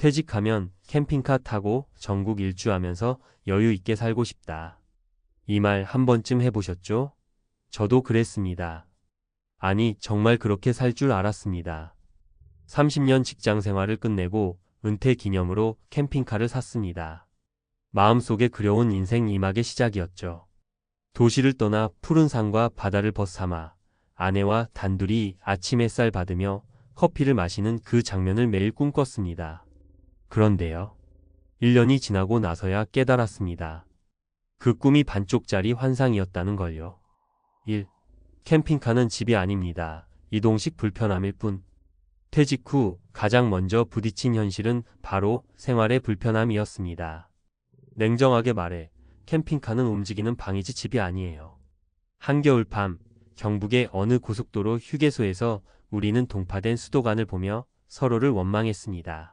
퇴직하면 캠핑카 타고 전국 일주하면서 여유 있게 살고 싶다. 이 말 한 번쯤 해보셨죠? 저도 그랬습니다. 아니, 정말 그렇게 살 줄 알았습니다. 30년 직장 생활을 끝내고 은퇴 기념으로 캠핑카를 샀습니다. 마음속에 그려온 인생 2막의 시작이었죠. 도시를 떠나 푸른 산과 바다를 벗삼아 아내와 단둘이 아침 햇살 받으며 커피를 마시는 그 장면을 매일 꿈꿨습니다. 그런데요. 1년이 지나고 나서야 깨달았습니다. 그 꿈이 반쪽짜리 환상이었다는 걸요. 1. 캠핑카는 집이 아닙니다. 이동식 불편함일 뿐. 퇴직 후 가장 먼저 부딪힌 현실은 바로 생활의 불편함이었습니다. 냉정하게 말해 캠핑카는 움직이는 방이지 집이 아니에요. 한겨울 밤 경북의 어느 고속도로 휴게소에서 우리는 동파된 수도관을 보며 서로를 원망했습니다.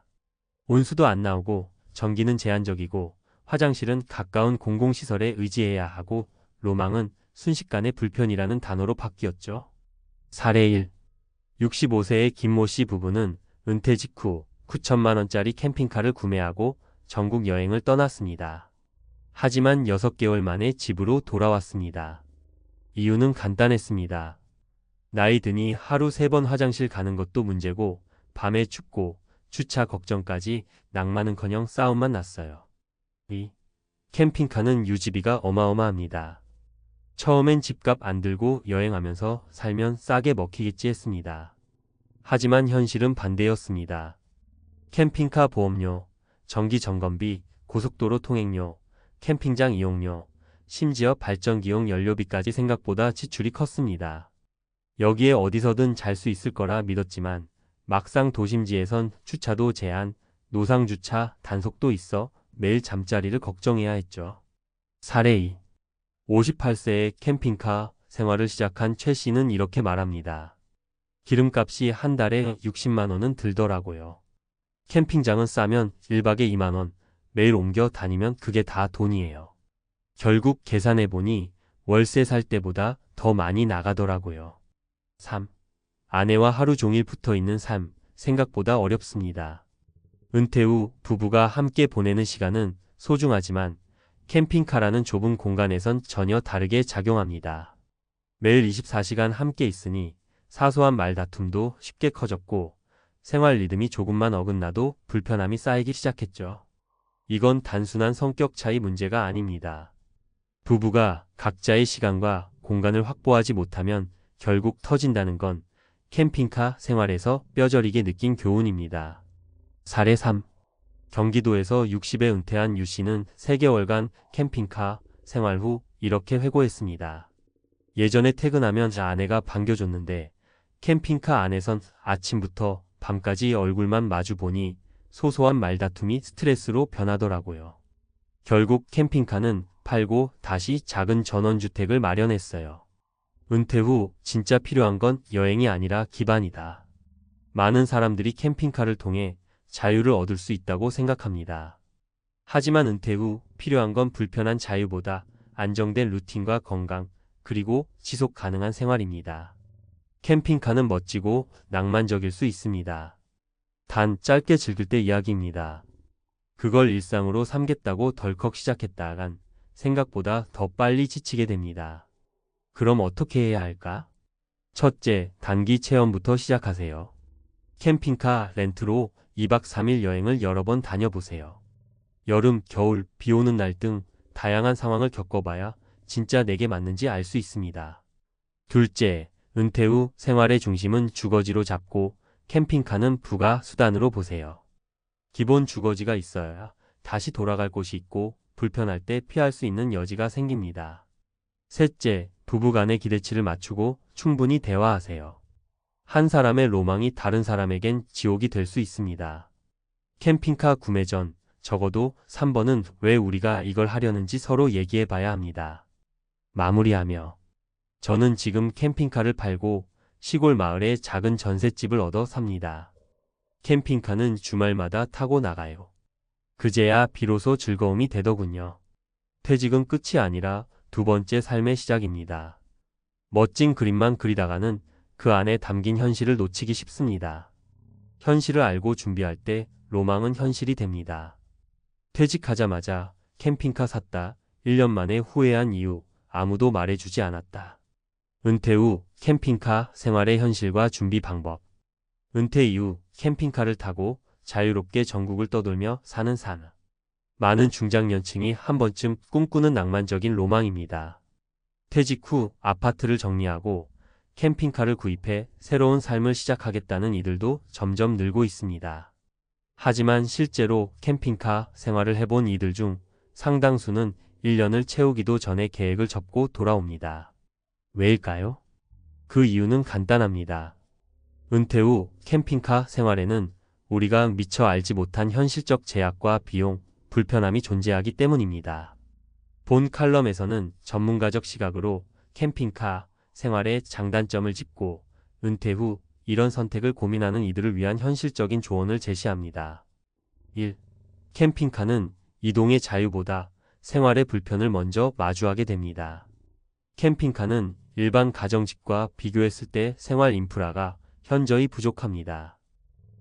온수도 안 나오고 전기는 제한적이고 화장실은 가까운 공공시설에 의지해야 하고 로망은 순식간에 불편이라는 단어로 바뀌었죠. 사례 1. 65세의 김모 씨 부부는 은퇴 직후 9천만 원짜리 캠핑카를 구매하고 전국 여행을 떠났습니다. 하지만 6개월 만에 집으로 돌아왔습니다. 이유는 간단했습니다. 나이 드니 하루 3번 화장실 가는 것도 문제고 밤에 춥고 주차 걱정까지 낭만은커녕 싸움만 났어요. 2. 캠핑카는 유지비가 어마어마합니다. 처음엔 집값 안 들고 여행하면서 살면 싸게 먹히겠지 했습니다. 하지만 현실은 반대였습니다. 캠핑카 보험료, 정기 점검비, 고속도로 통행료, 캠핑장 이용료, 심지어 발전기용 연료비까지 생각보다 지출이 컸습니다. 여기에 어디서든 잘 수 있을 거라 믿었지만 막상 도심지에선 주차도 제한, 노상주차, 단속도 있어 매일 잠자리를 걱정해야 했죠. 사례 2. 58세의 캠핑카 생활을 시작한 최 씨는 이렇게 말합니다. 기름값이 한 달에 60만 원은 들더라고요. 캠핑장은 싸면 1박에 2만 원, 매일 옮겨 다니면 그게 다 돈이에요. 결국 계산해보니 월세 살 때보다 더 많이 나가더라고요. 3. 아내와 하루 종일 붙어있는 삶, 생각보다 어렵습니다. 은퇴 후 부부가 함께 보내는 시간은 소중하지만 캠핑카라는 좁은 공간에선 전혀 다르게 작용합니다. 매일 24시간 함께 있으니 사소한 말다툼도 쉽게 커졌고 생활 리듬이 조금만 어긋나도 불편함이 쌓이기 시작했죠. 이건 단순한 성격 차이 문제가 아닙니다. 부부가 각자의 시간과 공간을 확보하지 못하면 결국 터진다는 건 캠핑카 생활에서 뼈저리게 느낀 교훈입니다. 사례 3. 경기도에서 60에 은퇴한 유 씨는 3개월간 캠핑카 생활 후 이렇게 회고했습니다. 예전에 퇴근하면 아내가 반겨줬는데 캠핑카 안에선 아침부터 밤까지 얼굴만 마주 보니 소소한 말다툼이 스트레스로 변하더라고요. 결국 캠핑카는 팔고 다시 작은 전원주택을 마련했어요. 은퇴 후 진짜 필요한 건 여행이 아니라 기반이다. 많은 사람들이 캠핑카를 통해 자유를 얻을 수 있다고 생각합니다. 하지만 은퇴 후 필요한 건 불편한 자유보다 안정된 루틴과 건강, 그리고 지속 가능한 생활입니다. 캠핑카는 멋지고 낭만적일 수 있습니다. 단 짧게 즐길 때 이야기입니다. 그걸 일상으로 삼겠다고 덜컥 시작했다간 생각보다 더 빨리 지치게 됩니다. 그럼 어떻게 해야 할까? 첫째, 단기 체험부터 시작하세요. 캠핑카 렌트로 2박 3일 여행을 여러 번 다녀보세요. 여름, 겨울, 비 오는 날 등 다양한 상황을 겪어봐야 진짜 내게 맞는지 알 수 있습니다. 둘째, 은퇴 후 생활의 중심은 주거지로 잡고 캠핑카는 부가 수단으로 보세요. 기본 주거지가 있어야 다시 돌아갈 곳이 있고 불편할 때 피할 수 있는 여지가 생깁니다. 셋째, 부부간의 기대치를 맞추고 충분히 대화하세요. 한 사람의 로망이 다른 사람에겐 지옥이 될 수 있습니다. 캠핑카 구매 전 적어도 3번은 왜 우리가 이걸 하려는지 서로 얘기해 봐야 합니다. 마무리하며 저는 지금 캠핑카를 팔고 시골 마을에 작은 전셋집을 얻어 삽니다. 캠핑카는 주말마다 타고 나가요. 그제야 비로소 즐거움이 되더군요. 퇴직은 끝이 아니라 두 번째 삶의 시작입니다. 멋진 그림만 그리다가는 그 안에 담긴 현실을 놓치기 쉽습니다. 현실을 알고 준비할 때 로망은 현실이 됩니다. 퇴직하자마자 캠핑카 샀다. 1년 만에 후회한 이유 아무도 말해주지 않았다. 은퇴 후 캠핑카 생활의 현실과 준비 방법. 은퇴 이후 캠핑카를 타고 자유롭게 전국을 떠돌며 사는 삶. 많은 중장년층이 한 번쯤 꿈꾸는 낭만적인 로망입니다. 퇴직 후 아파트를 정리하고 캠핑카를 구입해 새로운 삶을 시작하겠다는 이들도 점점 늘고 있습니다. 하지만 실제로 캠핑카 생활을 해본 이들 중 상당수는 1년을 채우기도 전에 계획을 접고 돌아옵니다. 왜일까요? 그 이유는 간단합니다. 은퇴 후 캠핑카 생활에는 우리가 미처 알지 못한 현실적 제약과 비용, 불편함이 존재하기 때문입니다. 본 칼럼에서는 전문가적 시각으로 캠핑카 생활의 장단점을 짚고 은퇴 후 이런 선택을 고민하는 이들을 위한 현실적인 조언을 제시합니다. 1. 캠핑카는 이동의 자유보다 생활의 불편을 먼저 마주하게 됩니다. 캠핑카는 일반 가정집과 비교했을 때 생활 인프라가 현저히 부족합니다.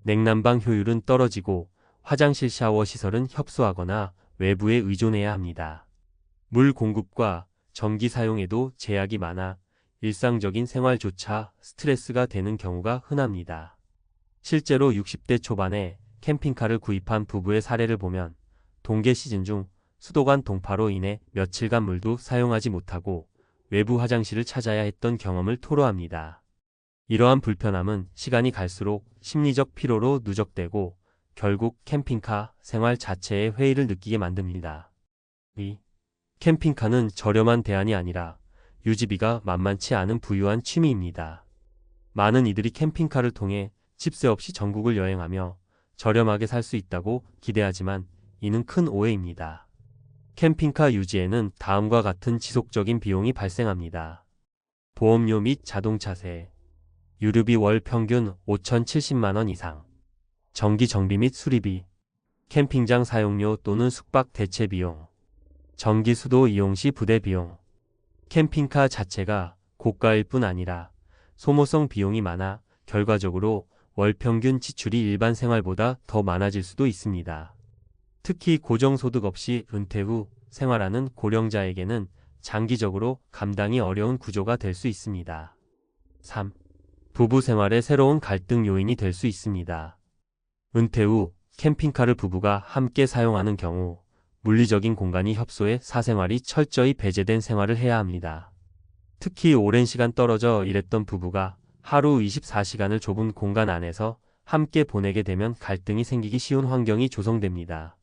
냉난방 효율은 떨어지고 화장실 샤워 시설은 협소하거나 외부에 의존해야 합니다. 물 공급과 전기 사용에도 제약이 많아 일상적인 생활조차 스트레스가 되는 경우가 흔합니다. 실제로 60대 초반에 캠핑카를 구입한 부부의 사례를 보면 동계 시즌 중 수도관 동파로 인해 며칠간 물도 사용하지 못하고 외부 화장실을 찾아야 했던 경험을 토로합니다. 이러한 불편함은 시간이 갈수록 심리적 피로로 누적되고 결국 캠핑카 생활 자체에 회의를 느끼게 만듭니다. 2. 캠핑카는 저렴한 대안이 아니라 유지비가 만만치 않은 부유한 취미입니다. 많은 이들이 캠핑카를 통해 집세 없이 전국을 여행하며 저렴하게 살 수 있다고 기대하지만 이는 큰 오해입니다. 캠핑카 유지에는 다음과 같은 지속적인 비용이 발생합니다. 보험료 및 자동차세, 유류비 월 평균 5,070만 원 이상, 정기 정비 및 수리비, 캠핑장 사용료 또는 숙박 대체 비용, 전기 수도 이용 시 부대 비용. 캠핑카 자체가 고가일 뿐 아니라 소모성 비용이 많아 결과적으로 월 평균 지출이 일반 생활보다 더 많아질 수도 있습니다. 특히 고정소득 없이 은퇴 후 생활하는 고령자에게는 장기적으로 감당이 어려운 구조가 될 수 있습니다. 3. 부부 생활의 새로운 갈등 요인이 될 수 있습니다. 은퇴 후 캠핑카를 부부가 함께 사용하는 경우 물리적인 공간이 협소해 사생활이 철저히 배제된 생활을 해야 합니다. 특히 오랜 시간 떨어져 일했던 부부가 하루 24시간을 좁은 공간 안에서 함께 보내게 되면 갈등이 생기기 쉬운 환경이 조성됩니다.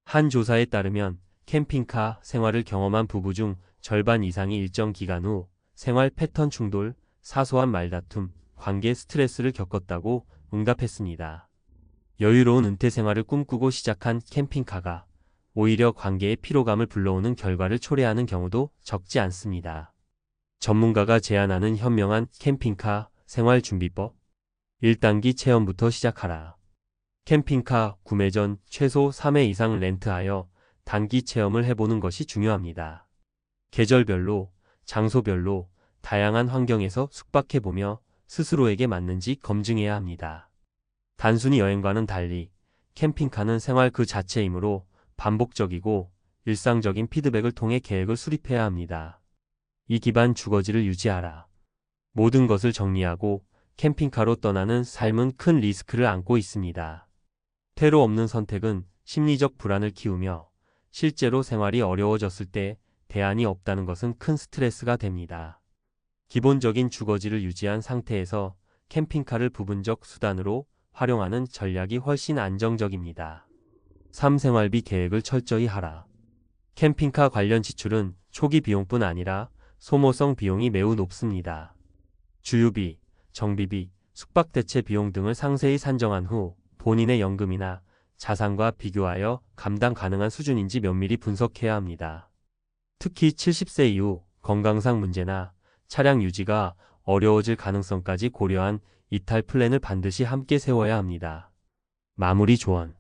한 조사에 따르면 캠핑카 생활을 경험한 부부 중 절반 이상이 일정 기간 후 생활 패턴 충돌, 사소한 말다툼, 관계 스트레스를 겪었다고 응답했습니다. 여유로운 은퇴 생활을 꿈꾸고 시작한 캠핑카가 오히려 관계의 피로감을 불러오는 결과를 초래하는 경우도 적지 않습니다. 전문가가 제안하는 현명한 캠핑카 생활 준비법. 1단기 체험부터 시작하라. 캠핑카 구매 전 최소 3회 이상 렌트하여 단기 체험을 해보는 것이 중요합니다. 계절별로, 장소별로 다양한 환경에서 숙박해보며 스스로에게 맞는지 검증해야 합니다. 단순히 여행과는 달리 캠핑카는 생활 그 자체이므로 반복적이고 일상적인 피드백을 통해 계획을 수립해야 합니다. 이 기반 주거지를 유지하라. 모든 것을 정리하고 캠핑카로 떠나는 삶은 큰 리스크를 안고 있습니다. 퇴로 없는 선택은 심리적 불안을 키우며 실제로 생활이 어려워졌을 때 대안이 없다는 것은 큰 스트레스가 됩니다. 기본적인 주거지를 유지한 상태에서 캠핑카를 부분적 수단으로 활용하는 전략이 훨씬 안정적입니다. 3. 생활비 계획을 철저히 하라. 캠핑카 관련 지출은 초기 비용뿐 아니라 소모성 비용이 매우 높습니다. 주유비, 정비비, 숙박 대체 비용 등을 상세히 산정한 후 본인의 연금이나 자산과 비교하여 감당 가능한 수준인지 면밀히 분석해야 합니다. 특히 70세 이후 건강상 문제나 차량 유지가 어려워질 가능성까지 고려한 이탈 플랜을 반드시 함께 세워야 합니다. 마무리 조언.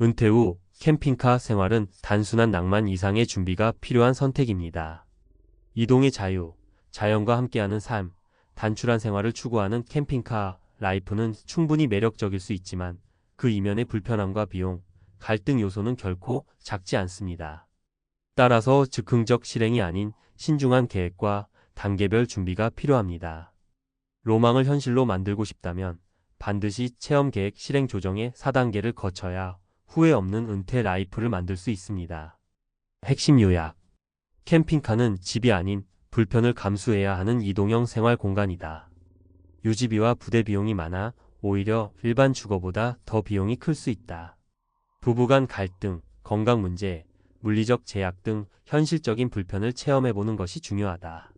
은퇴 후 캠핑카 생활은 단순한 낭만 이상의 준비가 필요한 선택입니다. 이동의 자유, 자연과 함께하는 삶, 단출한 생활을 추구하는 캠핑카 라이프는 충분히 매력적일 수 있지만 그 이면의 불편함과 비용, 갈등 요소는 결코 작지 않습니다. 따라서 즉흥적 실행이 아닌 신중한 계획과 단계별 준비가 필요합니다. 로망을 현실로 만들고 싶다면 반드시 체험 계획 실행 조정의 4단계를 거쳐야 후회 없는 은퇴 라이프를 만들 수 있습니다. 핵심 요약. 캠핑카는 집이 아닌 불편을 감수해야 하는 이동형 생활 공간이다. 유지비와 부대 비용이 많아 오히려 일반 주거보다 더 비용이 클 수 있다. 부부 간 갈등, 건강 문제, 물리적 제약 등 현실적인 불편을 체험해보는 것이 중요하다.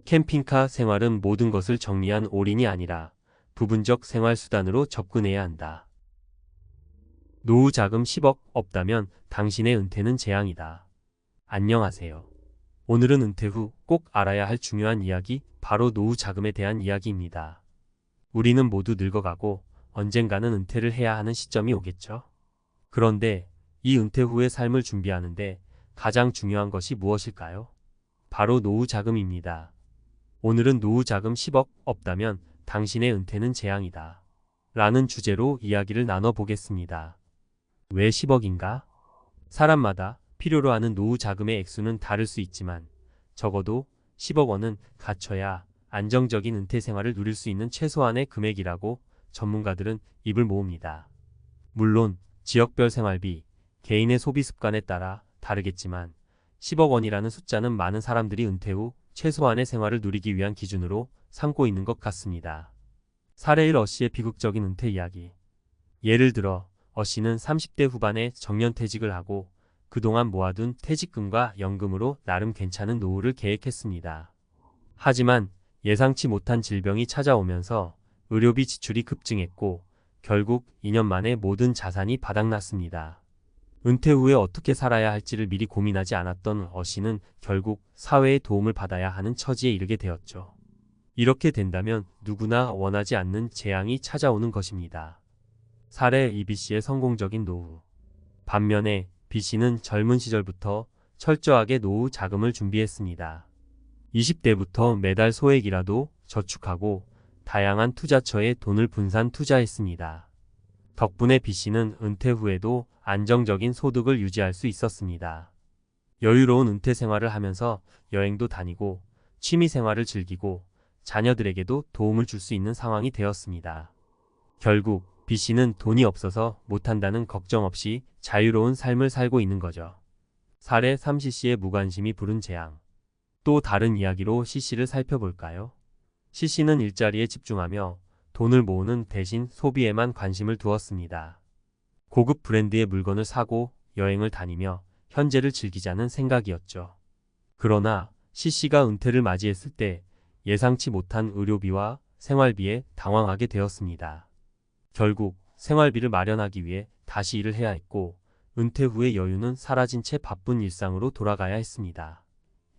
캠핑카 생활은 모든 것을 정리한 올인이 아니라 부분적 생활 수단으로 접근해야 한다. 노후 자금 10억 없다면 당신의 은퇴는 재앙이다. 안녕하세요. 오늘은 은퇴 후 꼭 알아야 할 중요한 이야기, 바로 노후 자금에 대한 이야기입니다. 우리는 모두 늙어가고 언젠가는 은퇴를 해야 하는 시점이 오겠죠. 그런데 이 은퇴 후의 삶을 준비하는데 가장 중요한 것이 무엇일까요? 바로 노후 자금입니다. 오늘은 노후 자금 10억 없다면 당신의 은퇴는 재앙이다. 라는 주제로 이야기를 나눠보겠습니다. 왜 10억인가? 사람마다 필요로 하는 노후 자금의 액수는 다를 수 있지만 적어도 10억 원은 갖춰야 안정적인 은퇴 생활을 누릴 수 있는 최소한의 금액이라고 전문가들은 입을 모읍니다. 물론 지역별 생활비, 개인의 소비 습관에 따라 다르겠지만 10억 원이라는 숫자는 많은 사람들이 은퇴 후 최소한의 생활을 누리기 위한 기준으로 삼고 있는 것 같습니다. 사례 1. 어씨의 비극적인 은퇴 이야기. 예를 들어 어씨는 30대 후반에 정년퇴직을 하고 그동안 모아둔 퇴직금과 연금으로 나름 괜찮은 노후를 계획했습니다. 하지만 예상치 못한 질병이 찾아오면서 의료비 지출이 급증했고 결국 2년 만에 모든 자산이 바닥났습니다. 은퇴 후에 어떻게 살아야 할지를 미리 고민하지 않았던 어씨는 결국 사회의 도움을 받아야 하는 처지에 이르게 되었죠. 이렇게 된다면 누구나 원하지 않는 재앙이 찾아오는 것입니다. 사례 2. B씨의 성공적인 노후. 반면에 B씨는 젊은 시절부터 철저하게 노후 자금을 준비했습니다. 20대부터 매달 소액이라도 저축하고 다양한 투자처에 돈을 분산 투자했습니다. 덕분에 B씨는 은퇴 후에도 안정적인 소득을 유지할 수 있었습니다. 여유로운 은퇴 생활을 하면서 여행도 다니고 취미 생활을 즐기고 자녀들에게도 도움을 줄 수 있는 상황이 되었습니다. 결국 B씨는 돈이 없어서 못한다는 걱정 없이 자유로운 삶을 살고 있는 거죠. 사례 3. C씨의 무관심이 부른 재앙. 또 다른 이야기로 C씨를 살펴볼까요? C씨는 일자리에 집중하며 돈을 모으는 대신 소비에만 관심을 두었습니다. 고급 브랜드의 물건을 사고 여행을 다니며 현재를 즐기자는 생각이었죠. 그러나 C씨가 은퇴를 맞이했을 때 예상치 못한 의료비와 생활비에 당황하게 되었습니다. 결국 생활비를 마련하기 위해 다시 일을 해야 했고 은퇴 후의 여유는 사라진 채 바쁜 일상으로 돌아가야 했습니다.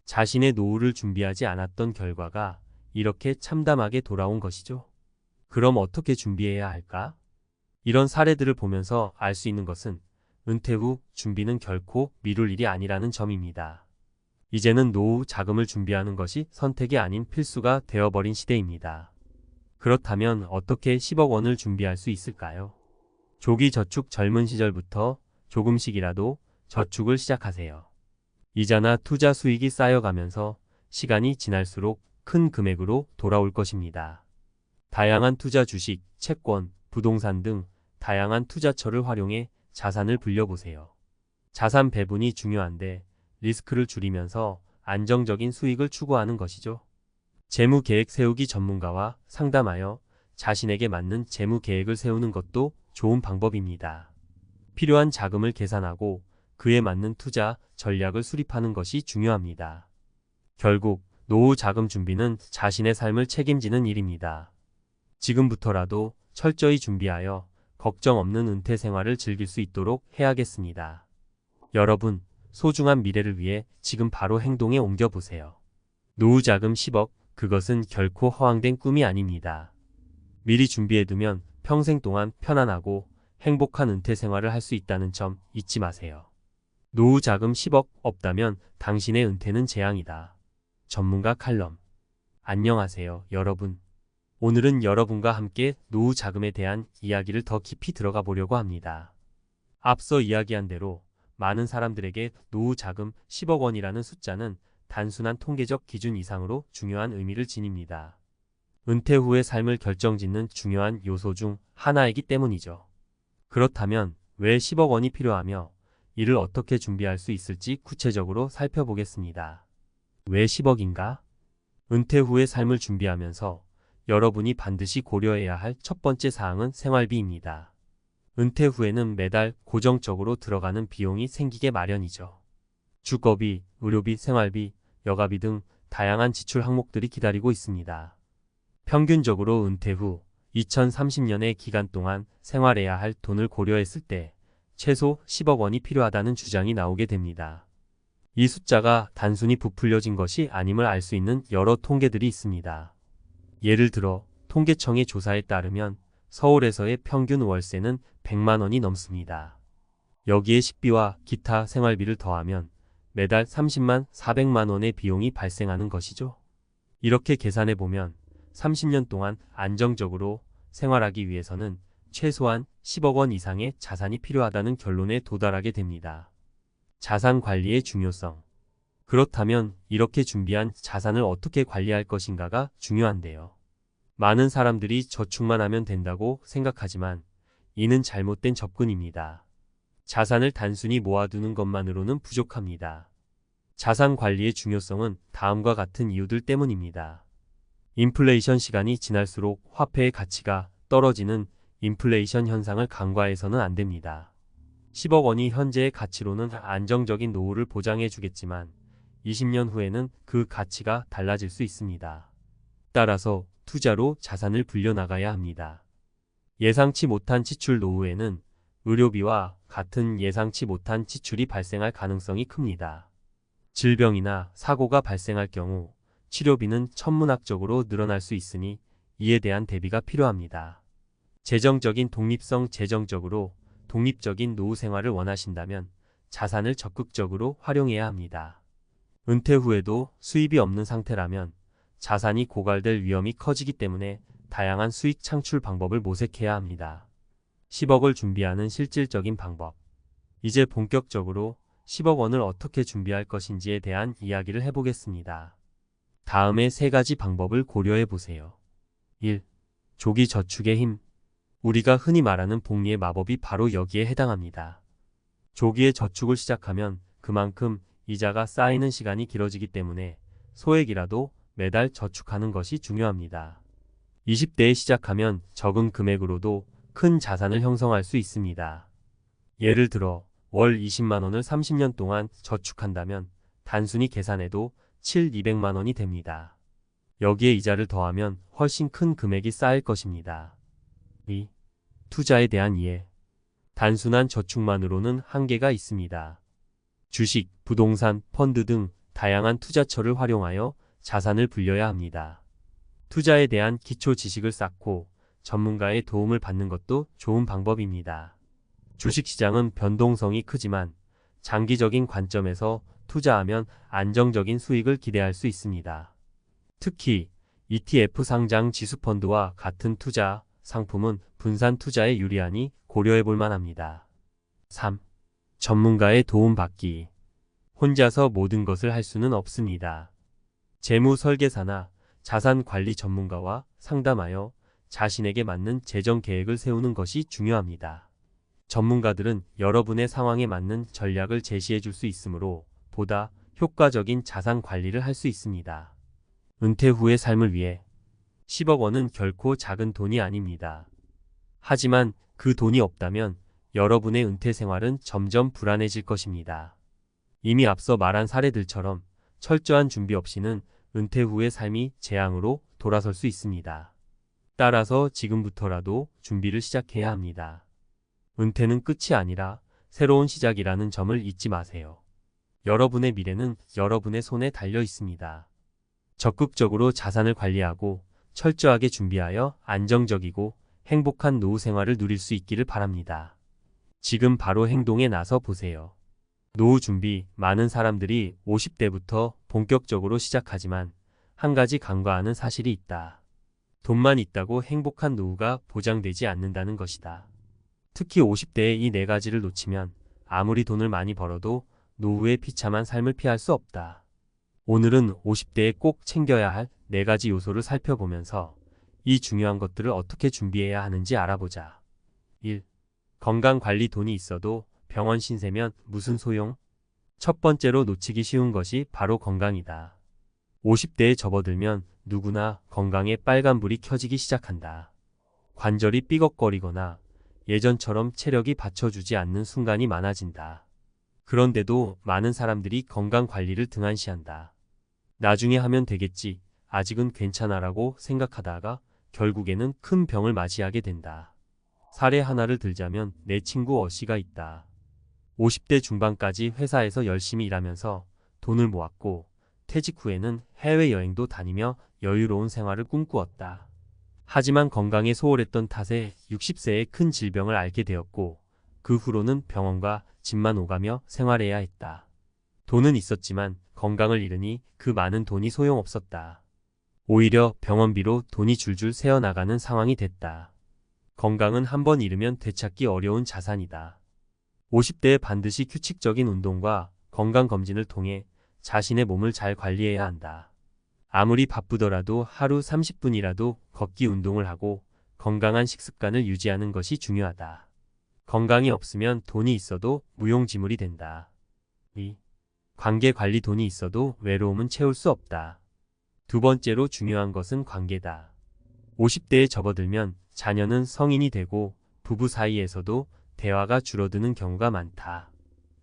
자신의 노후를 준비하지 않았던 결과가 이렇게 참담하게 돌아온 것이죠. 그럼 어떻게 준비해야 할까? 이런 사례들을 보면서 알 수 있는 것은 은퇴 후 준비는 결코 미룰 일이 아니라는 점입니다. 이제는 노후 자금을 준비하는 것이 선택이 아닌 필수가 되어버린 시대입니다. 그렇다면 어떻게 10억 원을 준비할 수 있을까요? 조기 저축. 젊은 시절부터 조금씩이라도 저축을 시작하세요. 이자나 투자 수익이 쌓여가면서 시간이 지날수록 큰 금액으로 돌아올 것입니다. 다양한 투자 주식, 채권, 부동산 등 다양한 투자처를 활용해 자산을 불려보세요. 자산 배분이 중요한데 리스크를 줄이면서 안정적인 수익을 추구하는 것이죠. 재무 계획 세우기. 전문가와 상담하여 자신에게 맞는 재무 계획을 세우는 것도 좋은 방법입니다. 필요한 자금을 계산하고 그에 맞는 투자 전략을 수립하는 것이 중요합니다. 결국 노후 자금 준비는 자신의 삶을 책임지는 일입니다. 지금부터라도 철저히 준비하여 걱정 없는 은퇴 생활을 즐길 수 있도록 해야겠습니다. 여러분, 소중한 미래를 위해 지금 바로 행동에 옮겨보세요. 노후 자금 10억, 그것은 결코 허황된 꿈이 아닙니다. 미리 준비해두면 평생 동안 편안하고 행복한 은퇴 생활을 할 수 있다는 점 잊지 마세요. 노후 자금 10억 없다면 당신의 은퇴는 재앙이다. 전문가 칼럼. 안녕하세요, 여러분. 오늘은 여러분과 함께 노후 자금에 대한 이야기를 더 깊이 들어가 보려고 합니다. 앞서 이야기한 대로 많은 사람들에게 노후 자금 10억 원이라는 숫자는 단순한 통계적 기준 이상으로 중요한 의미를 지닙니다. 은퇴 후의 삶을 결정짓는 중요한 요소 중 하나이기 때문이죠. 그렇다면 왜 10억 원이 필요하며 이를 어떻게 준비할 수 있을지 구체적으로 살펴보겠습니다. 왜 10억인가? 은퇴 후의 삶을 준비하면서 여러분이 반드시 고려해야 할 첫 번째 사항은 생활비입니다. 은퇴 후에는 매달 고정적으로 들어가는 비용이 생기게 마련이죠. 주거비, 의료비, 생활비, 여가비 등 다양한 지출 항목들이 기다리고 있습니다. 평균적으로 은퇴 후 2030년의 기간 동안 생활해야 할 돈을 고려했을 때 최소 10억 원이 필요하다는 주장이 나오게 됩니다. 이 숫자가 단순히 부풀려진 것이 아님을 알 수 있는 여러 통계들이 있습니다. 예를 들어 통계청의 조사에 따르면 서울에서의 평균 월세는 100만 원이 넘습니다. 여기에 식비와 기타 생활비를 더하면 매달 30만 400만 원의 비용이 발생하는 것이죠. 이렇게 계산해 보면 30년 동안 안정적으로 생활하기 위해서는 최소한 10억 원 이상의 자산이 필요하다는 결론에 도달하게 됩니다. 자산 관리의 중요성. 그렇다면 이렇게 준비한 자산을 어떻게 관리할 것인가가 중요한데요. 많은 사람들이 저축만 하면 된다고 생각하지만 이는 잘못된 접근입니다. 자산을 단순히 모아두는 것만으로는 부족합니다. 자산 관리의 중요성은 다음과 같은 이유들 때문입니다. 인플레이션 시간이 지날수록 화폐의 가치가 떨어지는 인플레이션 현상을 간과해서는 안 됩니다. 10억 원이 현재의 가치로는 안정적인 노후를 보장해 주겠지만 20년 후에는 그 가치가 달라질 수 있습니다. 따라서 투자로 자산을 불려나가야 합니다. 예상치 못한 지출 노후에는 의료비와 같은 예상치 못한 지출이 발생할 가능성이 큽니다. 질병이나 사고가 발생할 경우 치료비는 천문학적으로 늘어날 수 있으니 이에 대한 대비가 필요합니다. 재정적인 독립성. 재정적으로 독립적인 노후 생활을 원하신다면 자산을 적극적으로 활용해야 합니다. 은퇴 후에도 수입이 없는 상태라면 자산이 고갈될 위험이 커지기 때문에 다양한 수익 창출 방법을 모색해야 합니다. 10억을 준비하는 실질적인 방법. 이제 본격적으로 10억 원을 어떻게 준비할 것인지에 대한 이야기를 해보겠습니다. 다음의 세 가지 방법을 고려해 보세요. 1. 조기 저축의 힘. 우리가 흔히 말하는 복리의 마법이 바로 여기에 해당합니다. 조기에 저축을 시작하면 그만큼 이자가 쌓이는 시간이 길어지기 때문에 소액이라도 매달 저축하는 것이 중요합니다. 20대에 시작하면 적은 금액으로도 큰 자산을 형성할 수 있습니다. 예를 들어 월 20만 원을 30년 동안 저축한다면 단순히 계산해도 200만 원이 됩니다. 여기에 이자를 더하면 훨씬 큰 금액이 쌓일 것입니다. 2. 투자에 대한 이해. 단순한 저축만으로는 한계가 있습니다. 주식, 부동산, 펀드 등 다양한 투자처를 활용하여 자산을 불려야 합니다. 투자에 대한 기초 지식을 쌓고 전문가의 도움을 받는 것도 좋은 방법입니다. 주식시장은 변동성이 크지만 장기적인 관점에서 투자하면 안정적인 수익을 기대할 수 있습니다. 특히 ETF 상장 지수펀드와 같은 투자 상품은 분산 투자에 유리하니 고려해 볼 만합니다. 3. 전문가의 도움 받기. 혼자서 모든 것을 할 수는 없습니다. 재무 설계사나 자산 관리 전문가와 상담하여 자신에게 맞는 재정 계획을 세우는 것이 중요합니다. 전문가들은 여러분의 상황에 맞는 전략을 제시해 줄 수 있으므로 보다 효과적인 자산 관리를 할 수 있습니다. 은퇴 후의 삶을 위해 10억 원은 결코 작은 돈이 아닙니다. 하지만 그 돈이 없다면 여러분의 은퇴 생활은 점점 불안해질 것입니다. 이미 앞서 말한 사례들처럼 철저한 준비 없이는 은퇴 후의 삶이 재앙으로 돌아설 수 있습니다. 따라서 지금부터라도 준비를 시작해야 합니다. 은퇴는 끝이 아니라 새로운 시작이라는 점을 잊지 마세요. 여러분의 미래는 여러분의 손에 달려 있습니다. 적극적으로 자산을 관리하고 철저하게 준비하여 안정적이고 행복한 노후 생활을 누릴 수 있기를 바랍니다. 지금 바로 행동에 나서 보세요. 노후 준비. 많은 사람들이 50대부터 본격적으로 시작하지만 한 가지 간과하는 사실이 있다. 돈만 있다고 행복한 노후가 보장되지 않는다는 것이다. 특히 50대의 이 네 가지를 놓치면 아무리 돈을 많이 벌어도 노후의 비참한 삶을 피할 수 없다. 오늘은 50대에 꼭 챙겨야 할 네 가지 요소를 살펴보면서 이 중요한 것들을 어떻게 준비해야 하는지 알아보자. 1. 건강관리. 돈이 있어도 병원 신세면 무슨 소용? 첫 번째로 놓치기 쉬운 것이 바로 건강이다. 50대에 접어들면 누구나 건강에 빨간불이 켜지기 시작한다. 관절이 삐걱거리거나 예전처럼 체력이 받쳐주지 않는 순간이 많아진다. 그런데도 많은 사람들이 건강관리를 등한시한다. 나중에 하면 되겠지, 아직은 괜찮아라고 생각하다가 결국에는 큰 병을 맞이하게 된다. 사례 하나를 들자면 내 친구 어씨가 있다. 50대 중반까지 회사에서 열심히 일하면서 돈을 모았고 퇴직 후에는 해외여행도 다니며 여유로운 생활을 꿈꾸었다. 하지만 건강에 소홀했던 탓에 60세에 큰 질병을 앓게 되었고 그 후로는 병원과 집만 오가며 생활해야 했다. 돈은 있었지만 건강을 잃으니 그 많은 돈이 소용없었다. 오히려 병원비로 돈이 줄줄 새어나가는 상황이 됐다. 건강은 한번 잃으면 되찾기 어려운 자산이다. 50대에 반드시 규칙적인 운동과 건강검진을 통해 자신의 몸을 잘 관리해야 한다. 아무리 바쁘더라도 하루 30분이라도 걷기 운동을 하고 건강한 식습관을 유지하는 것이 중요하다. 건강이 없으면 돈이 있어도 무용지물이 된다. 2. 관계관리. 돈이 있어도 외로움은 채울 수 없다. 두 번째로 중요한 것은 관계다. 50대에 접어들면 자녀는 성인이 되고 부부 사이에서도 대화가 줄어드는 경우가 많다.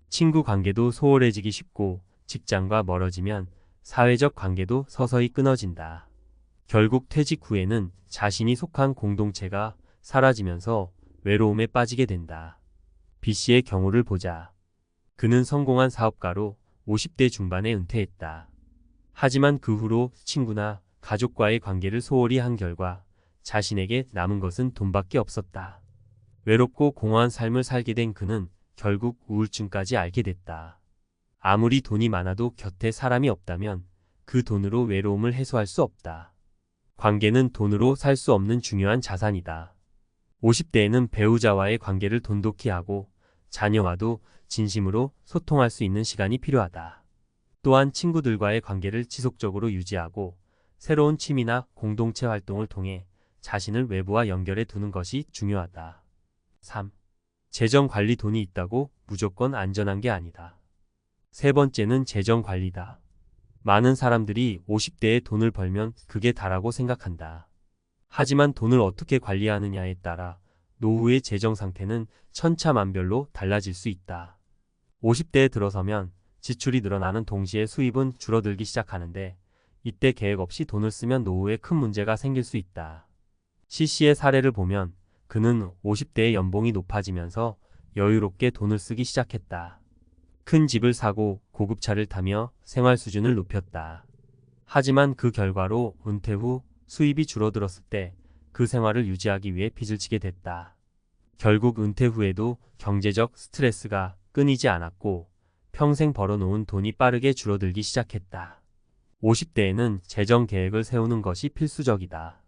친구 관계도 소홀해지기 쉽고 직장과 멀어지면 사회적 관계도 서서히 끊어진다. 결국 퇴직 후에는 자신이 속한 공동체가 사라지면서 외로움에 빠지게 된다. B씨의 경우를 보자. 그는 성공한 사업가로 50대 중반에 은퇴했다. 하지만 그 후로 친구나 가족과의 관계를 소홀히 한 결과 자신에게 남은 것은 돈밖에 없었다. 외롭고 공허한 삶을 살게 된 그는 결국 우울증까지 앓게 됐다. 아무리 돈이 많아도 곁에 사람이 없다면 그 돈으로 외로움을 해소할 수 없다. 관계는 돈으로 살 수 없는 중요한 자산이다. 50대에는 배우자와의 관계를 돈독히 하고 자녀와도 진심으로 소통할 수 있는 시간이 필요하다. 또한 친구들과의 관계를 지속적으로 유지하고 새로운 취미나 공동체 활동을 통해 자신을 외부와 연결해 두는 것이 중요하다. 3. 재정관리. 돈이 있다고 무조건 안전한 게 아니다. 세 번째는 재정관리다. 많은 사람들이 50대에 돈을 벌면 그게 다라고 생각한다. 하지만 돈을 어떻게 관리하느냐에 따라 노후의 재정 상태는 천차만별로 달라질 수 있다. 50대에 들어서면 지출이 늘어나는 동시에 수입은 줄어들기 시작하는데 이때 계획 없이 돈을 쓰면 노후에 큰 문제가 생길 수 있다. C씨의 사례를 보면 그는 50대에 연봉이 높아지면서 여유롭게 돈을 쓰기 시작했다. 큰 집을 사고 고급차를 타며 생활 수준을 높였다. 하지만 그 결과로 은퇴 후 수입이 줄어들었을 때 그 생활을 유지하기 위해 빚을 지게 됐다. 결국 은퇴 후에도 경제적 스트레스가 끊이지 않았고 평생 벌어놓은 돈이 빠르게 줄어들기 시작했다. 50대에는 재정 계획을 세우는 것이 필수적이다.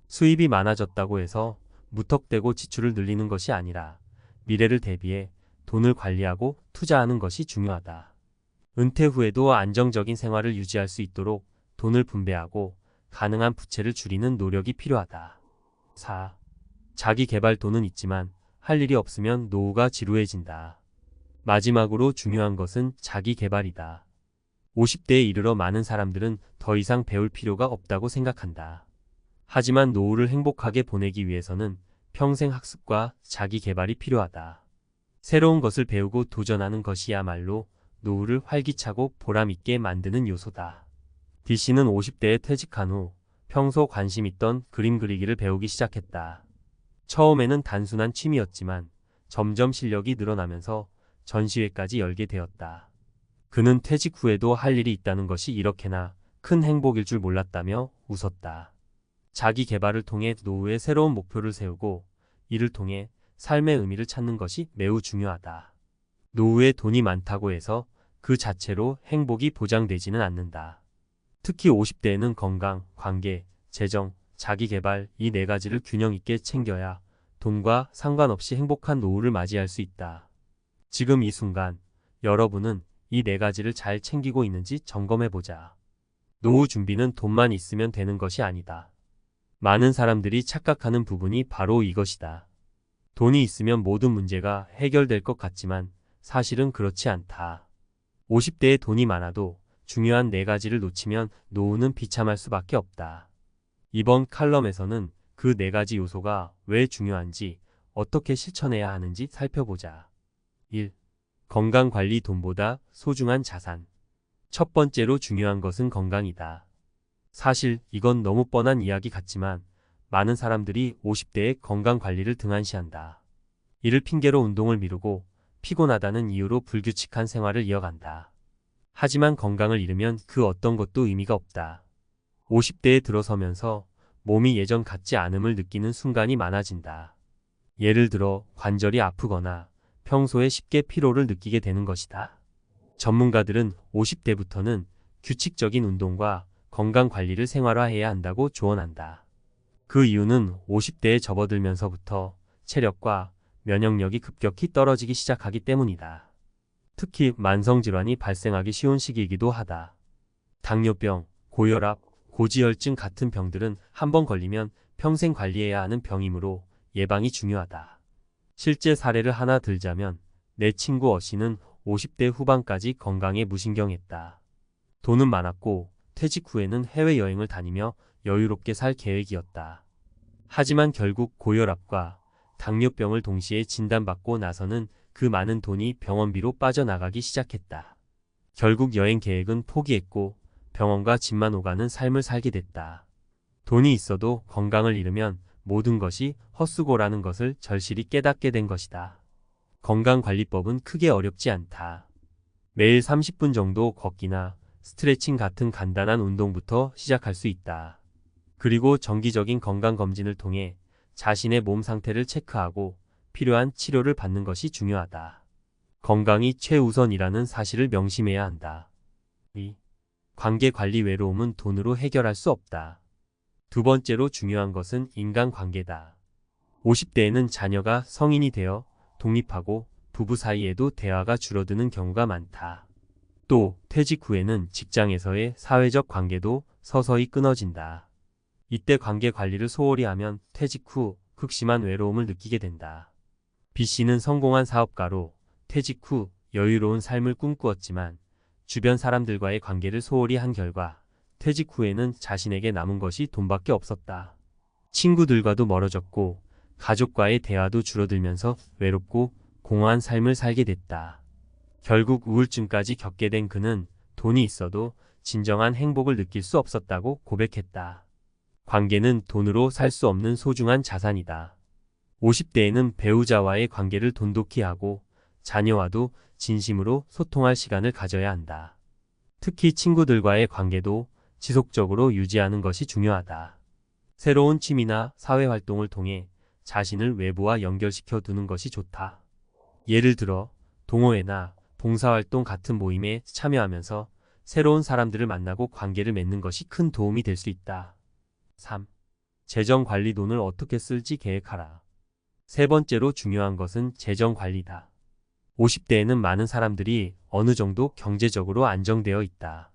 수입이 많아졌다고 해서 무턱대고 지출을 늘리는 것이 아니라 미래를 대비해 돈을 관리하고 투자하는 것이 중요하다. 은퇴 후에도 안정적인 생활을 유지할 수 있도록 돈을 분배하고 가능한 부채를 줄이는 노력이 필요하다. 4. 자기 개발. 돈은 있지만 할 일이 없으면 노후가 지루해진다. 마지막으로 중요한 것은 자기 개발이다. 50대에 이르러 많은 사람들은 더 이상 배울 필요가 없다고 생각한다. 하지만 노후를 행복하게 보내기 위해서는 평생 학습과 자기 개발이 필요하다. 새로운 것을 배우고 도전하는 것이야말로 노후를 활기차고 보람있게 만드는 요소다. D씨는 50대에 퇴직한 후 평소 관심 있던 그림 그리기를 배우기 시작했다. 처음에는 단순한 취미였지만 점점 실력이 늘어나면서 전시회까지 열게 되었다. 그는 퇴직 후에도 할 일이 있다는 것이 이렇게나 큰 행복일 줄 몰랐다며 웃었다. 자기 개발을 통해 노후에 새로운 목표를 세우고 이를 통해 삶의 의미를 찾는 것이 매우 중요하다. 노후에 돈이 많다고 해서 그 자체로 행복이 보장되지는 않는다. 특히 50대에는 건강, 관계, 재정, 자기 개발 이 네 가지를 균형 있게 챙겨야 돈과 상관없이 행복한 노후를 맞이할 수 있다. 지금 이 순간 여러분은 이 네 가지를 잘 챙기고 있는지 점검해보자. 노후 준비는 돈만 있으면 되는 것이 아니다. 많은 사람들이 착각하는 부분이 바로 이것이다. 돈이 있으면 모든 문제가 해결될 것 같지만 사실은 그렇지 않다. 50대에 돈이 많아도 중요한 네 가지를 놓치면 노후는 비참할 수밖에 없다. 이번 칼럼에서는 그 네 가지 요소가 왜 중요한지, 어떻게 실천해야 하는지 살펴보자. 1. 건강관리 돈보다 소중한 자산. 첫 번째로 중요한 것은 건강이다. 사실 이건 너무 뻔한 이야기 같지만 많은 사람들이 50대에 건강관리를 등한시한다. 이를 핑계로 운동을 미루고 피곤하다는 이유로 불규칙한 생활을 이어간다. 하지만 건강을 잃으면 그 어떤 것도 의미가 없다. 50대에 들어서면서 몸이 예전 같지 않음을 느끼는 순간이 많아진다. 예를 들어 관절이 아프거나 평소에 쉽게 피로를 느끼게 되는 것이다. 전문가들은 50대부터는 규칙적인 운동과 건강관리를 생활화해야 한다고 조언한다. 그 이유는 50대에 접어들면서부터 체력과 면역력이 급격히 떨어지기 시작하기 때문이다. 특히 만성질환이 발생하기 쉬운 시기이기도 하다. 당뇨병, 고혈압, 고지혈증 같은 병들은 한번 걸리면 평생 관리해야 하는 병이므로 예방이 중요하다. 실제 사례를 하나 들자면 내 친구 어씨는 50대 후반까지 건강에 무신경했다. 돈은 많았고 퇴직 후에는 해외여행을 다니며 여유롭게 살 계획이었다. 하지만 결국 고혈압과 당뇨병을 동시에 진단받고 나서는 그 많은 돈이 병원비로 빠져나가기 시작했다. 결국 여행 계획은 포기했고 병원과 집만 오가는 삶을 살게 됐다. 돈이 있어도 건강을 잃으면 모든 것이 헛수고라는 것을 절실히 깨닫게 된 것이다. 건강관리법은 크게 어렵지 않다. 매일 30분 정도 걷기나 스트레칭 같은 간단한 운동부터 시작할 수 있다. 그리고 정기적인 건강검진을 통해 자신의 몸 상태를 체크하고 필요한 치료를 받는 것이 중요하다. 건강이 최우선이라는 사실을 명심해야 한다. 2. 관계관리. 외로움은 돈으로 해결할 수 없다. 두 번째로 중요한 것은 인간관계다. 50대에는 자녀가 성인이 되어 독립하고 부부 사이에도 대화가 줄어드는 경우가 많다. 또 퇴직 후에는 직장에서의 사회적 관계도 서서히 끊어진다. 이때 관계관리를 소홀히 하면 퇴직 후 극심한 외로움을 느끼게 된다. B씨는 성공한 사업가로 퇴직 후 여유로운 삶을 꿈꾸었지만 주변 사람들과의 관계를 소홀히 한 결과 퇴직 후에는 자신에게 남은 것이 돈밖에 없었다. 친구들과도 멀어졌고 가족과의 대화도 줄어들면서 외롭고 공허한 삶을 살게 됐다. 결국 우울증까지 겪게 된 그는 돈이 있어도 진정한 행복을 느낄 수 없었다고 고백했다. 관계는 돈으로 살 수 없는 소중한 자산이다. 50대에는 배우자와의 관계를 돈독히 하고 자녀와도 진심으로 소통할 시간을 가져야 한다. 특히 친구들과의 관계도 지속적으로 유지하는 것이 중요하다. 새로운 취미나 사회활동을 통해 자신을 외부와 연결시켜 두는 것이 좋다. 예를 들어 동호회나 봉사활동 같은 모임에 참여하면서 새로운 사람들을 만나고 관계를 맺는 것이 큰 도움이 될 수 있다. 3. 재정관리. 돈을 어떻게 쓸지 계획하라. 세 번째로 중요한 것은 재정관리다. 50대에는 많은 사람들이 어느 정도 경제적으로 안정되어 있다.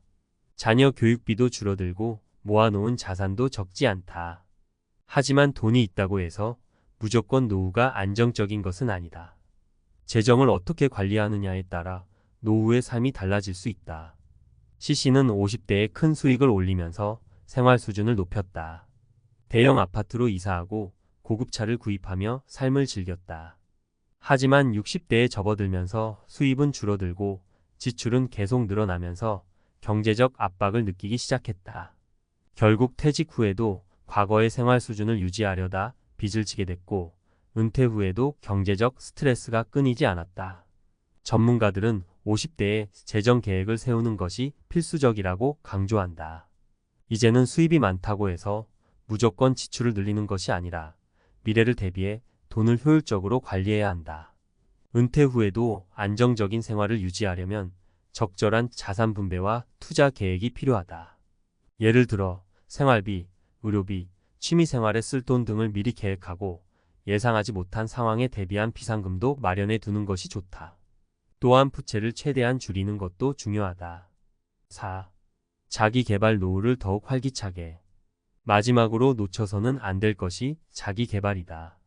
자녀 교육비도 줄어들고 모아놓은 자산도 적지 않다. 하지만 돈이 있다고 해서 무조건 노후가 안정적인 것은 아니다. 재정을 어떻게 관리하느냐에 따라 노후의 삶이 달라질 수 있다. C씨는 50대에 큰 수익을 올리면서 생활 수준을 높였다. 대형 아파트로 이사하고 고급차를 구입하며 삶을 즐겼다. 하지만 60대에 접어들면서 수입은 줄어들고 지출은 계속 늘어나면서 경제적 압박을 느끼기 시작했다. 결국 퇴직 후에도 과거의 생활 수준을 유지하려다 빚을 지게 됐고 은퇴 후에도 경제적 스트레스가 끊이지 않았다. 전문가들은 50대에 재정 계획을 세우는 것이 필수적이라고 강조한다. 이제는 수입이 많다고 해서 무조건 지출을 늘리는 것이 아니라 미래를 대비해 돈을 효율적으로 관리해야 한다. 은퇴 후에도 안정적인 생활을 유지하려면 적절한 자산 분배와 투자 계획이 필요하다. 예를 들어 생활비, 의료비, 취미생활에 쓸 돈 등을 미리 계획하고 예상하지 못한 상황에 대비한 비상금도 마련해 두는 것이 좋다. 또한 부채를 최대한 줄이는 것도 중요하다. 4. 자기 개발 노후를 더욱 활기차게. 마지막으로 놓쳐서는 안 될 것이 자기 개발이다.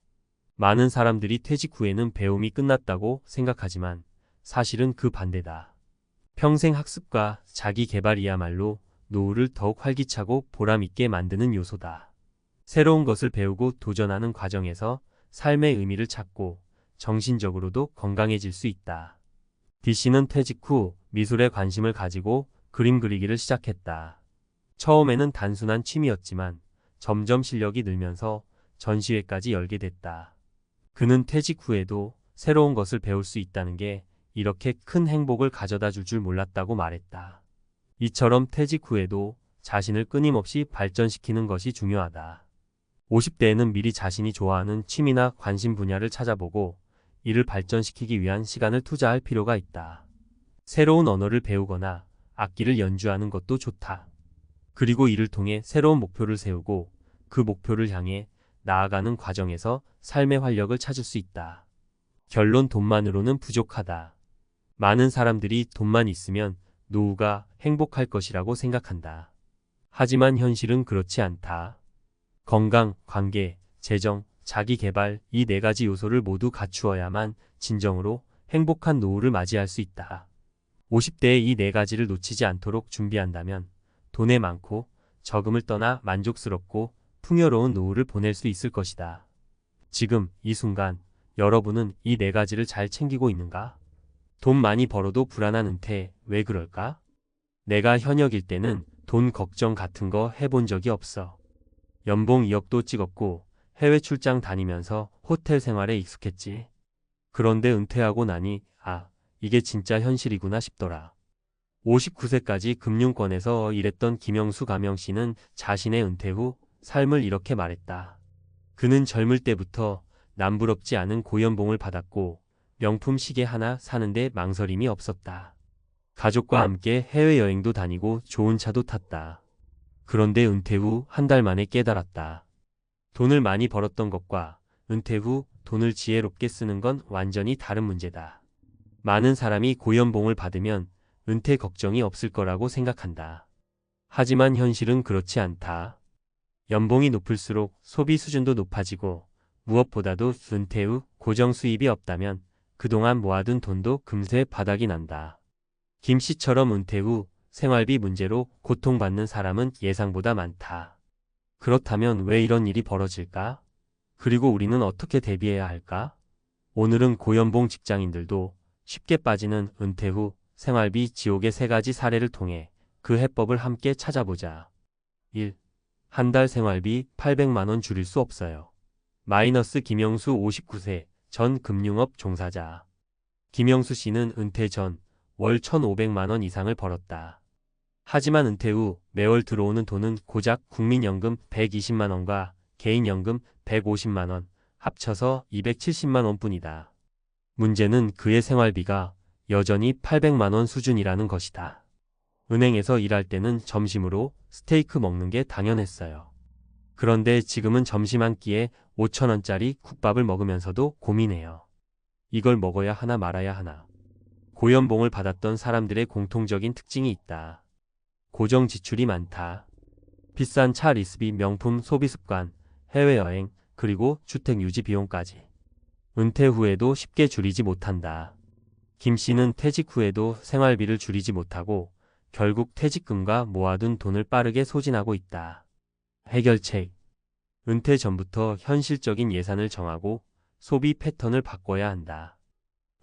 많은 사람들이 퇴직 후에는 배움이 끝났다고 생각하지만 사실은 그 반대다. 평생 학습과 자기 개발이야말로 노후를 더욱 활기차고 보람있게 만드는 요소다. 새로운 것을 배우고 도전하는 과정에서 삶의 의미를 찾고 정신적으로도 건강해질 수 있다. D씨는 퇴직 후 미술에 관심을 가지고 그림 그리기를 시작했다. 처음에는 단순한 취미였지만 점점 실력이 늘면서 전시회까지 열게 됐다. 그는 퇴직 후에도 새로운 것을 배울 수 있다는 게 이렇게 큰 행복을 가져다 줄 줄 몰랐다고 말했다. 이처럼 퇴직 후에도 자신을 끊임없이 발전시키는 것이 중요하다. 50대에는 미리 자신이 좋아하는 취미나 관심 분야를 찾아보고 이를 발전시키기 위한 시간을 투자할 필요가 있다. 새로운 언어를 배우거나 악기를 연주하는 것도 좋다. 그리고 이를 통해 새로운 목표를 세우고 그 목표를 향해 나아가는 과정에서 삶의 활력을 찾을 수 있다. 결론 돈만으로는 부족하다. 많은 사람들이 돈만 있으면 노후가 행복할 것이라고 생각한다. 하지만 현실은 그렇지 않다. 건강, 관계, 재정, 자기 개발 이 4가지 요소를 모두 갖추어야만 진정으로 행복한 노후를 맞이할 수 있다. 50대에 이 4가지를 놓치지 않도록 준비한다면 돈에 많고 적음을 떠나 만족스럽고 풍요로운 노후를 보낼 수 있을 것이다. 지금 이 순간 여러분은 이 4가지를 잘 챙기고 있는가? 돈 많이 벌어도 불안한 은퇴 왜 그럴까? 내가 현역일 때는 돈 걱정 같은 거 해본 적이 없어. 연봉 2억도 찍었고 해외 출장 다니면서 호텔 생활에 익숙했지. 그런데 은퇴하고 나니 이게 진짜 현실이구나 싶더라. 59세까지 금융권에서 일했던 김영수 가명씨는 자신의 은퇴 후 삶을 이렇게 말했다. 그는 젊을 때부터 남부럽지 않은 고연봉을 받았고 명품 시계 하나 사는데 망설임이 없었다. 가족과 함께 해외여행도 다니고 좋은 차도 탔다. 그런데 은퇴 후 한 달 만에 깨달았다. 돈을 많이 벌었던 것과 은퇴 후 돈을 지혜롭게 쓰는 건 완전히 다른 문제다. 많은 사람이 고연봉을 받으면 은퇴 걱정이 없을 거라고 생각한다. 하지만 현실은 그렇지 않다. 연봉이 높을수록 소비 수준도 높아지고 무엇보다도 은퇴 후 고정 수입이 없다면 그동안 모아둔 돈도 금세 바닥이 난다. 김 씨처럼 은퇴 후 생활비 문제로 고통받는 사람은 예상보다 많다. 그렇다면 왜 이런 일이 벌어질까? 그리고 우리는 어떻게 대비해야 할까? 오늘은 고연봉 직장인들도 쉽게 빠지는 은퇴 후 생활비 지옥의 3가지 사례를 통해 그 해법을 함께 찾아보자. 1. 한 달 생활비 800만 원 줄일 수 없어요. 마이너스 김영수 59세 전 금융업 종사자. 김영수 씨는 은퇴 전 월 1,500만 원 이상을 벌었다. 하지만 은퇴 후 매월 들어오는 돈은 고작 국민연금 120만 원과 개인연금 150만 원, 합쳐서 270만 원뿐이다. 문제는 그의 생활비가 여전히 800만 원 수준이라는 것이다. 은행에서 일할 때는 점심으로 스테이크 먹는 게 당연했어요. 그런데 지금은 점심 한 끼에 5천 원짜리 국밥을 먹으면서도 고민해요. 이걸 먹어야 하나 말아야 하나. 고연봉을 받았던 사람들의 공통적인 특징이 있다. 고정 지출이 많다. 비싼 차 리스비, 명품 소비 습관, 해외여행, 그리고 주택 유지 비용까지. 은퇴 후에도 쉽게 줄이지 못한다. 김 씨는 퇴직 후에도 생활비를 줄이지 못하고 결국 퇴직금과 모아둔 돈을 빠르게 소진하고 있다. 해결책. 은퇴 전부터 현실적인 예산을 정하고 소비 패턴을 바꿔야 한다.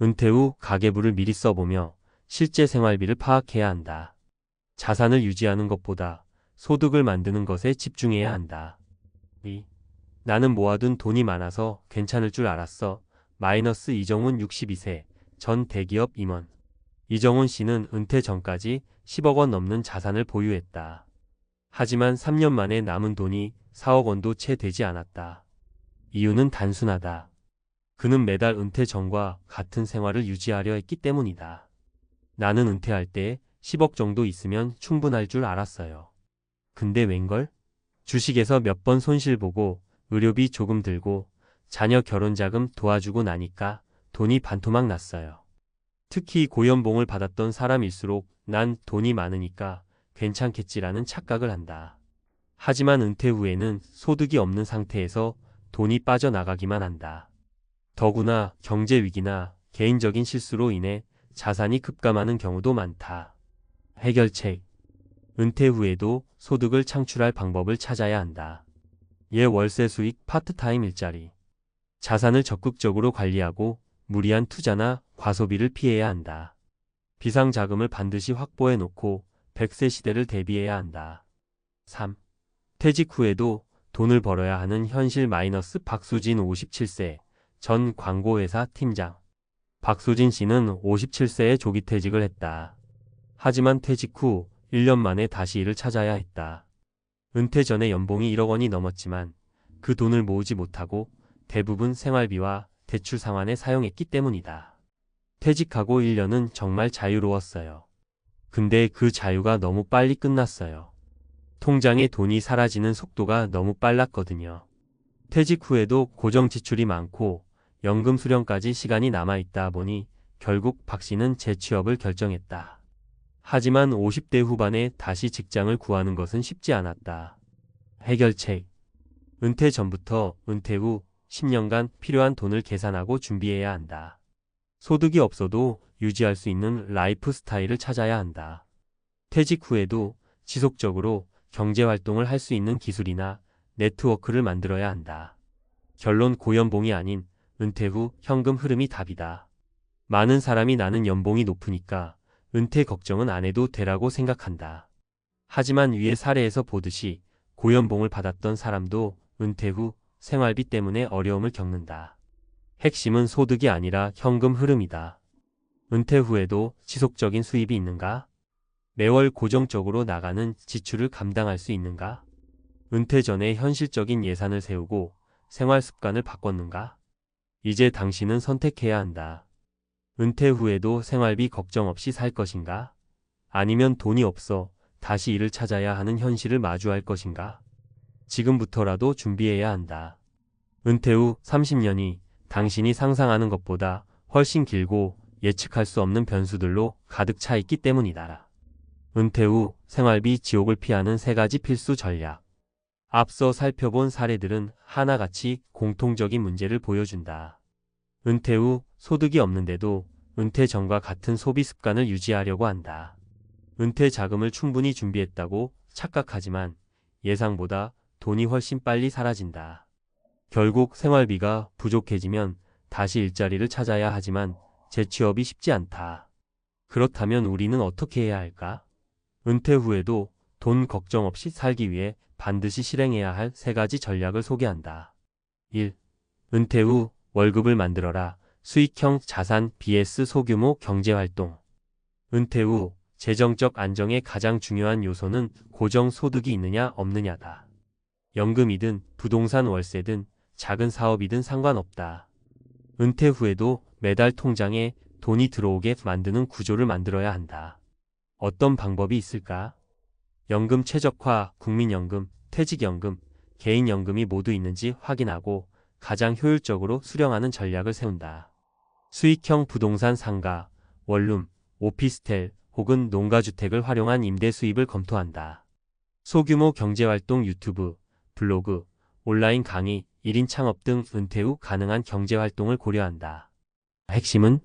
은퇴 후 가계부를 미리 써보며 실제 생활비를 파악해야 한다. 자산을 유지하는 것보다 소득을 만드는 것에 집중해야 한다. 2. 나는 모아둔 돈이 많아서 괜찮을 줄 알았어. 마이너스 이정훈 62세 전 대기업 임원. 이정훈 씨는 은퇴 전까지 10억 원 넘는 자산을 보유했다. 하지만 3년 만에 남은 돈이 4억 원도 채 되지 않았다. 이유는 단순하다. 그는 매달 은퇴 전과 같은 생활을 유지하려 했기 때문이다. 나는 은퇴할 때 10억 정도 있으면 충분할 줄 알았어요. 근데 웬걸? 주식에서 몇 번 손실 보고 의료비 조금 들고 자녀 결혼 자금 도와주고 나니까 돈이 반토막 났어요. 특히 고연봉을 받았던 사람일수록 난 돈이 많으니까 괜찮겠지라는 착각을 한다. 하지만 은퇴 후에는 소득이 없는 상태에서 돈이 빠져나가기만 한다. 더구나 경제 위기나 개인적인 실수로 인해 자산이 급감하는 경우도 많다. 해결책. 은퇴 후에도 소득을 창출할 방법을 찾아야 한다. 월세 수익 파트타임 일자리. 자산을 적극적으로 관리하고 무리한 투자나 과소비를 피해야 한다. 비상자금을 반드시 확보해 놓고 100세 시대를 대비해야 한다. 3. 퇴직 후에도 돈을 벌어야 하는 현실 마이너스. 박수진 57세 전 광고회사 팀장. 박수진 씨는 57세에 조기 퇴직을 했다. 하지만 퇴직 후 1년 만에 다시 일을 찾아야 했다. 은퇴 전에 연봉이 1억 원이 넘었지만 그 돈을 모으지 못하고 대부분 생활비와 대출 상환에 사용했기 때문이다. 퇴직하고 1년은 정말 자유로웠어요. 근데 그 자유가 너무 빨리 끝났어요. 통장에 돈이 사라지는 속도가 너무 빨랐거든요. 퇴직 후에도 고정 지출이 많고 연금 수령까지 시간이 남아있다 보니 결국 박 씨는 재취업을 결정했다. 하지만 50대 후반에 다시 직장을 구하는 것은 쉽지 않았다. 해결책. 은퇴 전부터 은퇴 후 10년간 필요한 돈을 계산하고 준비해야 한다. 소득이 없어도 유지할 수 있는 라이프 스타일을 찾아야 한다. 퇴직 후에도 지속적으로 경제활동을 할 수 있는 기술이나 네트워크를 만들어야 한다. 결론. 고연봉이 아닌 은퇴 후 현금 흐름이 답이다. 많은 사람이 나는 연봉이 높으니까 은퇴 걱정은 안 해도 되라고 생각한다. 하지만 위의 사례에서 보듯이 고연봉을 받았던 사람도 은퇴 후 생활비 때문에 어려움을 겪는다. 핵심은 소득이 아니라 현금 흐름이다. 은퇴 후에도 지속적인 수입이 있는가? 매월 고정적으로 나가는 지출을 감당할 수 있는가? 은퇴 전에 현실적인 예산을 세우고 생활 습관을 바꿨는가? 이제 당신은 선택해야 한다. 은퇴 후에도 생활비 걱정 없이 살 것인가? 아니면 돈이 없어 다시 일을 찾아야 하는 현실을 마주할 것인가? 지금부터라도 준비해야 한다. 은퇴 후 30년이 당신이 상상하는 것보다 훨씬 길고 예측할 수 없는 변수들로 가득 차 있기 때문이다. 은퇴 후 생활비 지옥을 피하는 3가지 필수 전략. 앞서 살펴본 사례들은 하나같이 공통적인 문제를 보여준다. 은퇴 후 소득이 없는데도 은퇴 전과 같은 소비 습관을 유지하려고 한다. 은퇴 자금을 충분히 준비했다고 착각하지만 예상보다 돈이 훨씬 빨리 사라진다. 결국 생활비가 부족해지면 다시 일자리를 찾아야 하지만 재취업이 쉽지 않다. 그렇다면 우리는 어떻게 해야 할까? 은퇴 후에도 돈 걱정 없이 살기 위해 반드시 실행해야 할 3가지 전략을 소개한다. 1. 은퇴 후 월급을 만들어라. 수익형 자산 vs 소규모 경제활동. 은퇴 후 재정적 안정의 가장 중요한 요소는 고정 소득이 있느냐 없느냐다. 연금이든 부동산 월세든 작은 사업이든 상관없다. 은퇴 후에도 매달 통장에 돈이 들어오게 만드는 구조를 만들어야 한다. 어떤 방법이 있을까? 연금 최적화, 국민연금, 퇴직연금, 개인연금이 모두 있는지 확인하고 가장 효율적으로 수령하는 전략을 세운다. 수익형 부동산 상가, 원룸, 오피스텔 혹은 농가주택을 활용한 임대 수입을 검토한다. 소규모 경제활동 유튜브, 블로그, 온라인 강의, 1인 창업 등 은퇴 후 가능한 경제활동을 고려한다. 핵심은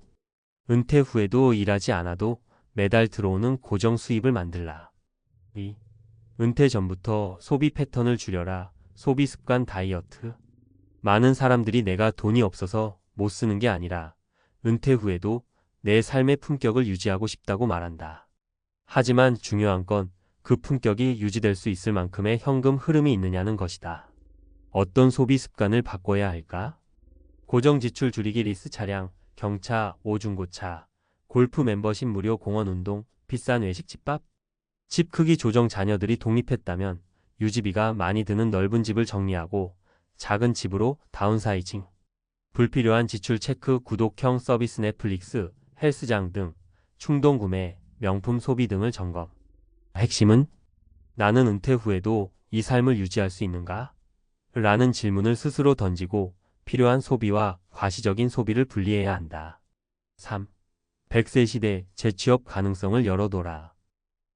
은퇴 후에도 일하지 않아도 매달 들어오는 고정 수입을 만들라. 2. 은퇴 전부터 소비 패턴을 줄여라. 소비 습관 다이어트. 많은 사람들이 내가 돈이 없어서 못 쓰는 게 아니라 은퇴 후에도 내 삶의 품격을 유지하고 싶다고 말한다. 하지만 중요한 건 그 품격이 유지될 수 있을 만큼의 현금 흐름이 있느냐는 것이다. 어떤 소비 습관을 바꿔야 할까? 고정 지출 줄이기. 리스 차량, 경차, 오중고차, 골프 멤버십, 무료 공원 운동, 비싼 외식 집밥. 집 크기 조정. 자녀들이 독립했다면 유지비가 많이 드는 넓은 집을 정리하고 작은 집으로 다운사이징. 불필요한 지출 체크. 구독형 서비스, 넷플릭스, 헬스장 등 충동구매, 명품 소비 등을 점검. 핵심은 나는 은퇴 후에도 이 삶을 유지할 수 있는가? 라는 질문을 스스로 던지고 필요한 소비와 과시적인 소비를 분리해야 한다. 3. 100세 시대 재취업 가능성을 열어둬라.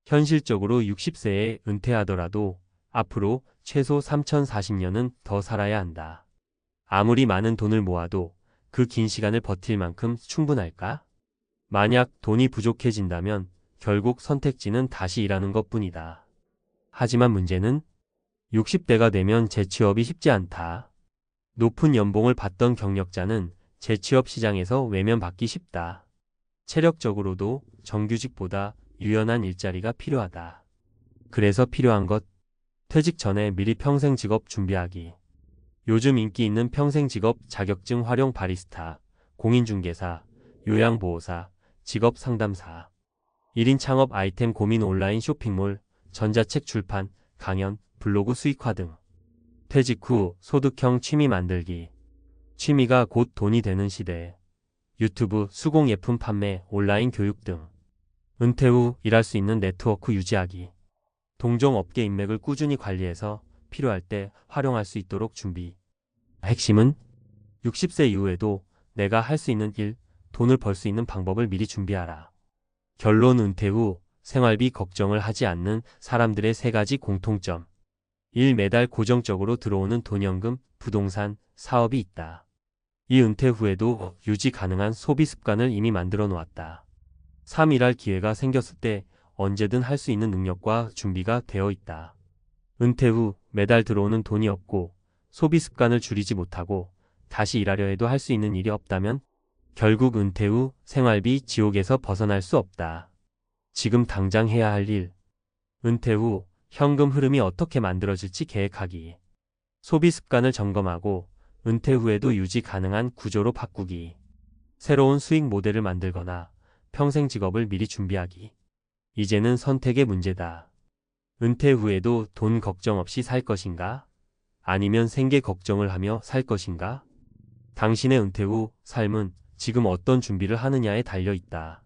현실적으로 60세에 은퇴하더라도 앞으로 최소 3040년은 더 살아야 한다. 아무리 많은 돈을 모아도 그 긴 시간을 버틸 만큼 충분할까? 만약 돈이 부족해진다면 결국 선택지는 다시 일하는 것뿐이다. 하지만 문제는 60대가 되면 재취업이 쉽지 않다. 높은 연봉을 받던 경력자는 재취업 시장에서 외면받기 쉽다. 체력적으로도 정규직보다 유연한 일자리가 필요하다. 그래서 필요한 것, 퇴직 전에 미리 평생 직업 준비하기. 요즘 인기 있는 평생 직업 자격증 활용 바리스타, 공인중개사, 요양보호사, 직업 상담사, 1인 창업 아이템 고민 온라인 쇼핑몰, 전자책 출판, 강연, 블로그 수익화 등. 퇴직 후 소득형 취미 만들기. 취미가 곧 돈이 되는 시대. 유튜브, 수공예품 판매, 온라인 교육 등. 은퇴 후 일할 수 있는 네트워크 유지하기. 동종 업계 인맥을 꾸준히 관리해서 필요할 때 활용할 수 있도록 준비. 핵심은 60세 이후에도 내가 할 수 있는 일, 돈을 벌 수 있는 방법을 미리 준비하라. 결론 은퇴 후 생활비 걱정을 하지 않는 사람들의 3가지 공통점. 1. 매달 고정적으로 들어오는 돈연금, 부동산, 사업이 있다. 2. 은퇴 후에도 유지 가능한 소비 습관을 이미 만들어 놓았다. 3. 일할 기회가 생겼을 때 언제든 할 수 있는 능력과 준비가 되어 있다. 은퇴 후 매달 들어오는 돈이 없고 소비 습관을 줄이지 못하고 다시 일하려 해도 할 수 있는 일이 없다면 결국 은퇴 후 생활비 지옥에서 벗어날 수 없다. 지금 당장 해야 할 일. 은퇴 후 현금 흐름이 어떻게 만들어질지 계획하기. 소비 습관을 점검하고 은퇴 후에도 유지 가능한 구조로 바꾸기. 새로운 수익 모델을 만들거나 평생 직업을 미리 준비하기. 이제는 선택의 문제다. 은퇴 후에도 돈 걱정 없이 살 것인가? 아니면 생계 걱정을 하며 살 것인가? 당신의 은퇴 후 삶은 지금 어떤 준비를 하느냐에 달려 있다.